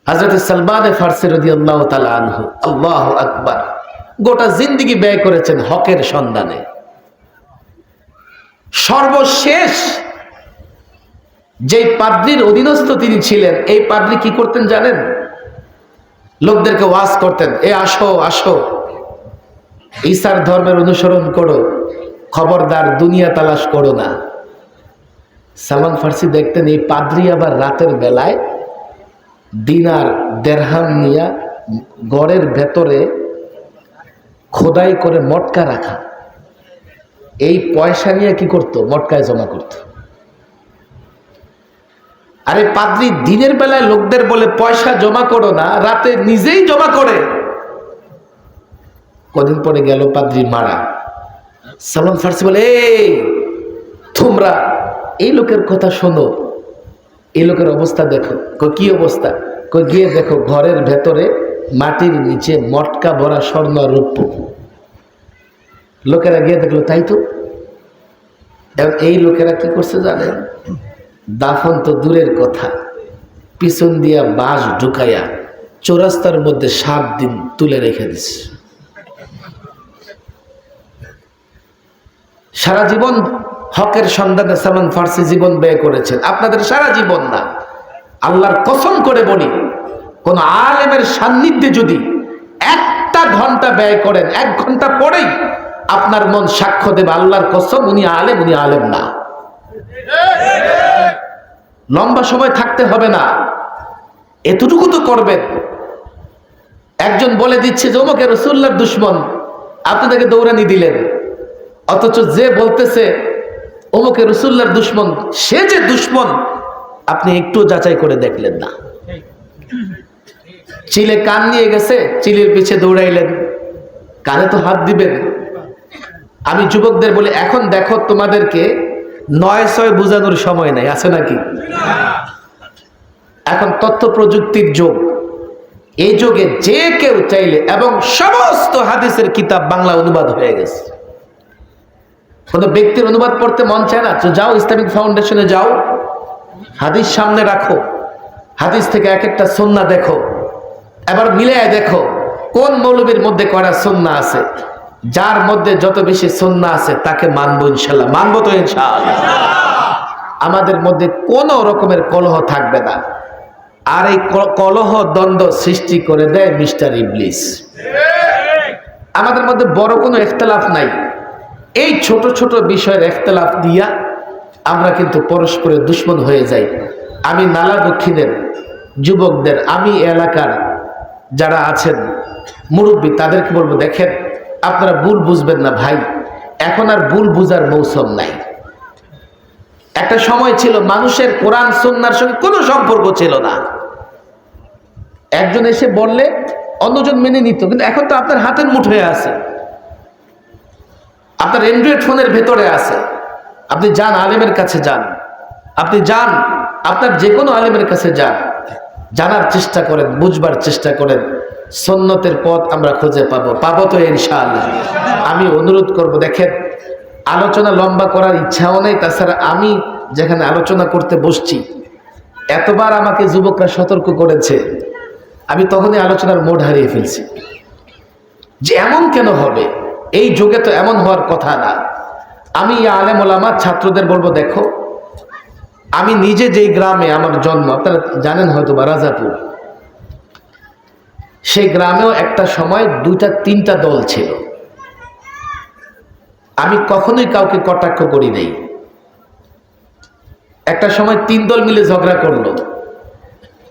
হযরত সালমান ফারসি রাদিয়াল্লাহু তাআলা আনহু, আল্লাহু আকবার, গোটা জিন্দেগি ব্যয় করেছেন হকের সন্ধানে। সর্বশেষ যেই পাদ্রীর অধীনস্থ তিনি ছিলেন, এই পাদ্রী কি করতেন জানেন? লোকদেরকে ওয়াজ করতেন, এ আসো আসো, ঈসার ধর্মের অনুসরণ করো, খবরদার দুনিয়া তালাশ করো না। সালমান ফারসি দেখতেন এই পাদ্রী আবার রাতের বেলায় দিনার দেরহাম নিয়া গড়ের ভেতরে খোদাই করে মটকা রাখা, এই পয়সা নিয়ে কি করতো? মটকায় জমা করত। আরে পাদ্রী দিনের বেলায় লোকদের বলে পয়সা জমা করো না, রাতে নিজেই জমা করে। কদিন পরে গেল পাদ্রী মারা। সালমান ফারসি বলে, এই তোমরা এই লোকের কথা শোনো, এই লোকের অবস্থা দেখো। কি অবস্থা? গিয়ে দেখো ঘরের ভেতরে মাটির নিচে মটকা ভরা স্বর্ণ রৌপ্য। লোকেরা গিয়ে দেখলো, তাই তো। এই লোকেরা কি করছে জানেন? দাফন তো দূরের কথা, পিছন দিয়া বাঁশ ঢুকাইয়া চৌরাস্তার মধ্যে 7 দিন তুলে রেখে দিছে। সারা জীবন হকের সন্ধানে সালমান ফারসি জীবন ব্যয় করেছেন। আপনাদের সারা জীবন না, আল্লাহর কসম করে বলি, কোন আলেমের সান্নিধ্যে যদি 1টা ঘন্টা ব্যয় করেন, 1 ঘন্টা পরেই আপনার মন সাক্ষ্য দেবে, আল্লাহর কসম উনি আলেম, উনি আলেম না। লম্বা সময় থাকতে হবে না, এতটুকু তো করবেন। একজন বলে দিচ্ছে যে ওমকে রাসূলুল্লাহর দুশমন, আপনি তাকে দৌড়ানি দিলেন, অথচ যে বলতেছে ওমকে রাসূলুল্লাহর দুশমন, সে যে দুশমন আপনি একটু যাচাই করে দেখলেন না। চিলে কান নিয়ে গেছে, চিলের পিছে দৌড়াইলেন, কানে তো হাত দিবেন। আমি যুবকদের বলি, এখন দেখো তোমাদেরকে 9-6 বুঝানোর সময় নাই, আছে নাকি? এখন তথ্য প্রযুক্তির যুগ, এই যুগে যে কেউ চাইলে, এবং সমস্ত হাদিসের কিতাব বাংলা অনুবাদ হয়ে গেছে। কোনো ব্যক্তির অনুবাদ পড়তে মন চায় না, তো যাও ইসলামিক ফাউন্ডেশনে যাও, হাদিস সামনে রাখো, হাদিস থেকে এক একটা সুন্নাহ দেখো, এবার মিলায় দেখো কোন মৌলবীর মধ্যে কয়টা সুন্নাহ আছে। যার মধ্যে যত বেশি সুন্নাহ আছে তাকে মানবো ইনশাআল্লাহ, মানবো তো ইনশাআল্লাহ। আমাদের মধ্যে কোনো রকমের কলহ থাকবে না। আর এই কলহ দ্বন্দ্ব সৃষ্টি করে দেয় মিস্টার ইবলিস। আমাদের মধ্যে বড় কোনো ইখতিলাফ নাই, এই ছোট ছোট বিষয়ের ইখতিলাফ দিয়া আমরা কিন্তু পরস্পরের দুশমন হয়ে যাই। আমি নালা দক্ষিণের যুবকদের, আমি এলাকার যারা আছেন মুরব্বী, তাদেরকে বলবো, দেখেন আপনারা ভুল বুঝবেন না ভাই, এখন আর ভুল বুঝার মৌসুম নাই। একটা সময় ছিল মানুষের কোরআন সুন্নাহর সঙ্গে কোনো সম্পর্ক ছিল না, একজন এসে বললে অন্যজন মেনে নিত, কিন্তু এখন তো আপনার হাতের মুঠোয় আছে, আপনার অ্যান্ড্রয়েড ফোনের ভেতরে আছে। আপনি যান আলেমের কাছে যান, আপনি যান আপনার যে কোনো আলেমের কাছে যান, জানার চেষ্টা করেন, বুঝবার চেষ্টা করেন, সুন্নতের পথ আমরা খুঁজে পাবো তো ইনশাআল্লাহ। আমি অনুরোধ করব, দেখেন আলোচনা লম্বা করার ইচ্ছাও নেই, তাছাড়া আমি যেখানে আলোচনা করতে বসছি এতবার আমাকে যুবকরা সতর্ক করেছে, আমি তখনই আলোচনার মোড হারিয়ে ফেলছি যে এমন কেন হবে, এই যুগে তো এমন হওয়ার কথা না। আমি আলেম ওলামা ছাত্রদের বলবো, দেখো আমি নিজে যেই গ্রামে আমার জন্ম, আপনারা জানেন হয়তো বা রাজাপুর, সেই গ্রামেও একটা সময় 2-3টা দল ছিল। আমি কখনোই কাউকে কটাক্ষ করি নাই। একটা সময় 3 দল মিলে ঝগড়া করলো,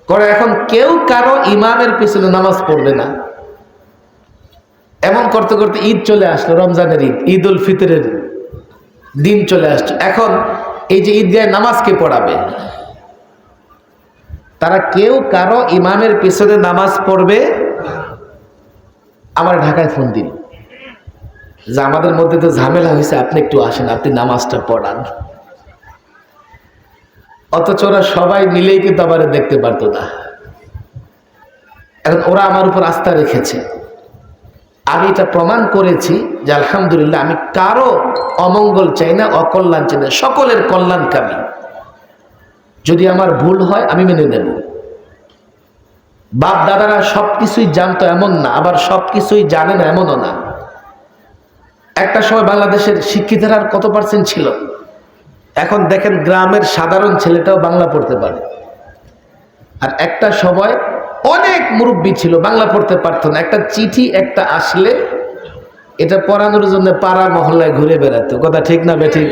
করে এখন কেউ কারো ইমামের পিছনে নামাজ পড়বে না। এমন করতে করতে ঈদ চলে আসলো, রমজানের ঈদ, ঈদ উল ফিতরের দিন চলে আসছে। এখন এই যে ঈদগাহে নামাজ কে পড়াবে? তারা কেউ কারো ইমামের পিছনে নামাজ পড়বে। আমার ঢাকায় ফোন দিল যে আমাদের মধ্যে তো ঝামেলা হয়েছে, আপনি একটু আসেন, আপনি নামাজটা পড়ান। অথচ ওরা সবাই মিলেই কিন্তু আবার দেখতে পারতো না। এখন ওরা আমার উপর আস্থা রেখেছে, আমি এটা প্রমাণ করেছি যে আলহামদুলিল্লাহ আমি কারো অমঙ্গল চাই না, অকল্যাণ চাই না, সকলের কল্যাণকামী। যদি আমার ভুল হয় আমি মেনে নেব, বাপ দাদারা সবকিছুই জানতো এমন না, আবার সবকিছুই জানে না এমনও না। একটা সময় বাংলাদেশের শিক্ষিতের আর কত পার্সেন্ট ছিল? এখন দেখেন গ্রামের সাধারণ ছেলেটাও বাংলা পড়তে পারে। আর একটা সময় অনেক মুরব্বী ছিল, বাংলা পড়তে পারতো না। একটা চিঠি একটা আসলে এটা পড়ানোর জন্য পাড়া মহল্লায় ঘুরে বেড়াতো। কথা ঠিক না বেঠিক?